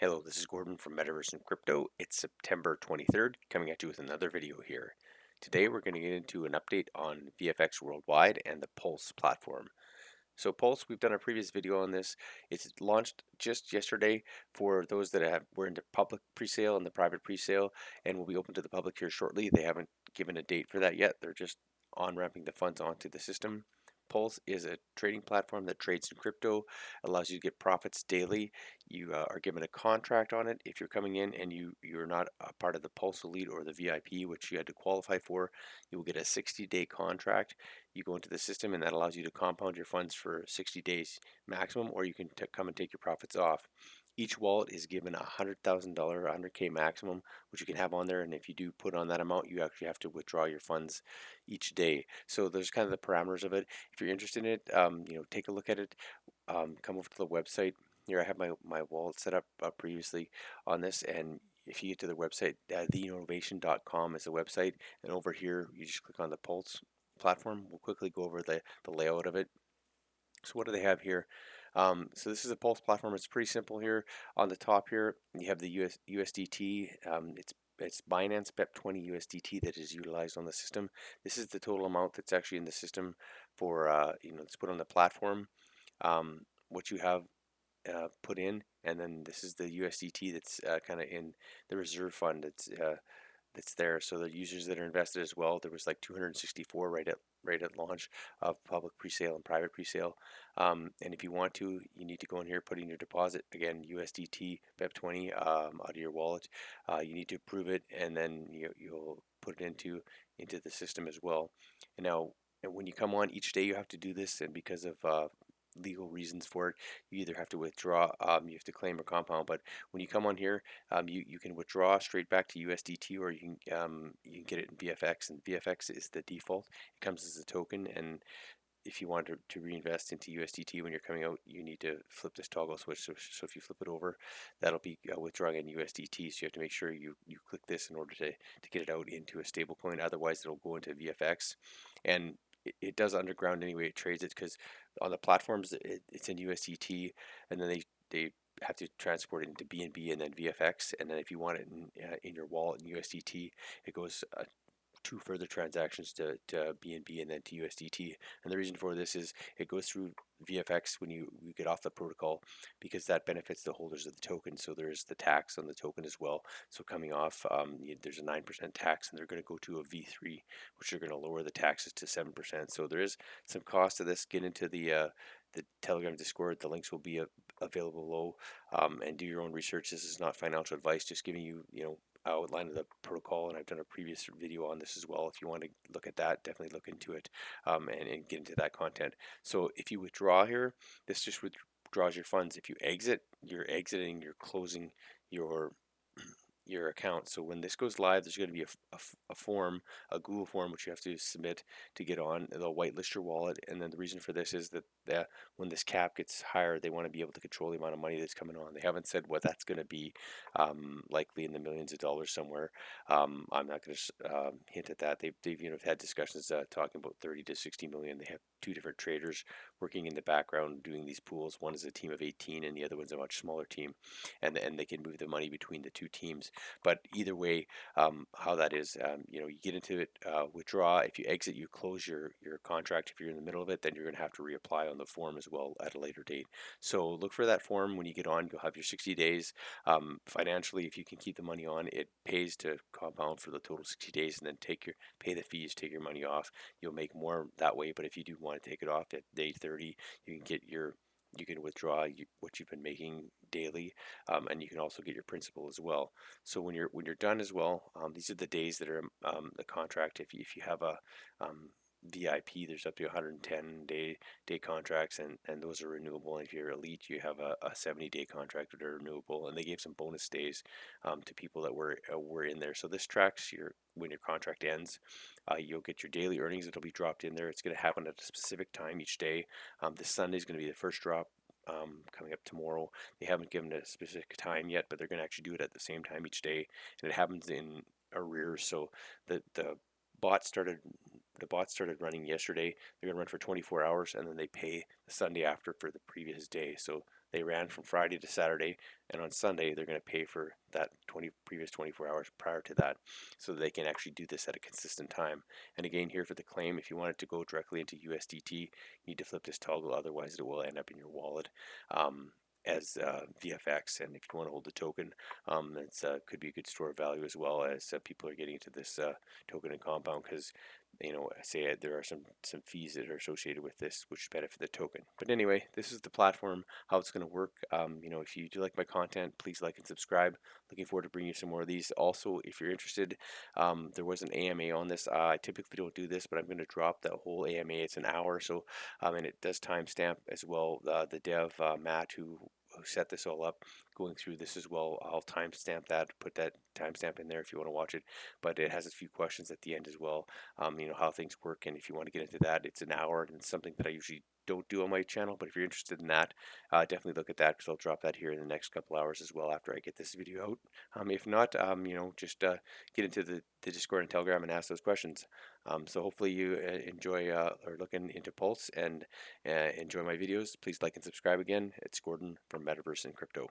Hello, this is Gordon from Metaverse and Crypto. It's September 23rd, coming at you with another video here. Today we're going to get into an update on VFX WorldWide and the Pulse platform. So Pulse, we've done a previous video on this. It's launched just yesterday for those that were into public pre-sale and the private pre-sale, and will be open to the public here shortly. They haven't given a date for that yet. They're just on-ramping the funds onto the system. Pulse is a trading platform that trades in crypto, allows you to get profits daily. You are given a contract on it. If you're coming in and you're not a part of the Pulse Elite or the VIP, which you had to qualify for, you will get a 60-day contract. You go into the system and that allows you to compound your funds for 60 days maximum, or you can come and take your profits off. Each wallet is given a $100,000, 100K maximum, which you can have on there. And if you do put on that amount, you actually have to withdraw your funds each day. So there's kind of the parameters of it. If you're interested in it, take a look at it. Come over to the website. Here I have my wallet set up previously on this, and if you get to the website, theinnovation.com is the website, and over here you just click on the Pulse platform. We'll quickly go over the layout of it. So what do they have here? So this is a Pulse platform. It's pretty simple here. On the top here, you have the USDT. It's Binance BEP20 USDT that is utilized on the system. This is the total amount that's actually in the system for that's put on the platform. What you have put in, and then this is the USDT that's kind of in the reserve fund that's there. So the users that are invested as well, there was like 264 right at launch of public presale and private presale. And if you want to, you need to go in here, put in your deposit again, USDT BEP20 out of your wallet. You need to approve it, and then you'll put it into the system as well. And now, when you come on each day, you have to do this, and because of legal reasons for it, you either have to withdraw, you have to claim or compound. But when you come on here, you can withdraw straight back to USDT, or you can get it in VFX, and VFX is the default. It comes as a token, and if you want to reinvest into USDT when you're coming out, you need to flip this toggle switch. So if you flip it over, that'll be withdrawing in USDT. So you have to make sure you click this in order to get it out into a stable coin. Otherwise, it'll go into VFX. And it does underground anyway. It trades it because on the platforms it's in USDT, and then they have to transport it into BNB and then VFX. And then if you want it in your wallet in USDT, it goes two further transactions to BNB and then to USDT. And the reason for this is it goes through VFX when you get off the protocol, because that benefits the holders of the token. So there's the tax on the token as well. So coming off, there's a 9% tax, and they're going to go to a V3, which are going to lower the taxes to 7%. So there is some cost to this. Get into the Telegram Discord. The links will be available below, and do your own research. This is not financial advice, just giving you outline of the protocol, and I've done a previous video on this as well. If you want to look at that, definitely look into it, and get into that content. So if you withdraw here, this just withdraws your funds. If you exit, you're exiting, you're closing your account. So when this goes live, there's going to be a form, a Google form, which you have to submit to get on. They'll whitelist your wallet, and then the reason for this is that when this cap gets higher, they want to be able to control the amount of money that's coming on. They haven't said what that's going to be, likely in the millions of dollars somewhere. I'm not going to hint at that. They've had discussions talking about 30 to 60 million. They have two different traders working in the background doing these pools. One is a team of 18, and the other one's a much smaller team, and they can move the money between the two teams. But either way, how that is, you get into it, withdraw. If you exit, you close your contract. If you're in the middle of it, then you're going to have to reapply on the form as well at a later date. So look for that form when you get on. You'll have your 60 days. Financially, if you can keep the money on, it pays to compound for the total 60 days, and then pay the fees, take your money off. You'll make more that way. But if you do want to take it off at day 30, you can withdraw what you've been making daily, and you can also get your principal as well. So when you're done as well, these are the days that are the contract. If you have a VIP, there's up to 110 day contracts, and those are renewable. And if you're elite, you have a 70-day contract that are renewable. And they gave some bonus days to people that were in there. So this tracks when your contract ends. You'll get your daily earnings. It'll be dropped in there. It's going to happen at a specific time each day. This Sunday is going to be the first drop. Coming up tomorrow. They haven't given a specific time yet, but they're going to actually do it at the same time each day, and it happens in arrears. So the bot started running yesterday. They're going to run for 24 hours, and then they pay the Sunday after for the previous day. So They ran from Friday to Saturday, and on Sunday they're going to pay for that previous 24 hours prior to that, so that they can actually do this at a consistent time. And again, here for the claim, if you want it to go directly into USDT, you need to flip this toggle, otherwise it will end up in your wallet. As VFX, and if you want to hold the token, it's could be a good store of value, as well as people are getting into this token and compound, because I say there are some fees that are associated with this, which benefit the token. But anyway, this is the platform, how it's going to work. If you do like my content, please like and subscribe. Looking forward to bringing you some more of these. Also, if you're interested, there was an AMA on this. I typically don't do this, but I'm going to drop the whole AMA. It's an hour, so and it does timestamp as well. The dev Matt, who set this all up, going through this as well. I'll timestamp that, put that timestamp in there if you want to watch it. But it has a few questions at the end as well. How things work, and if you want to get into that, it's an hour, and it's something that I usually don't do on my channel. But if you're interested in that, definitely look at that, because I'll drop that here in the next couple hours as well after I get this video out. If not, just get into the Discord and Telegram and ask those questions. So hopefully you enjoy or looking into Pulse and enjoy my videos. Please like and subscribe again. It's Gordon from Metaverse and Crypto.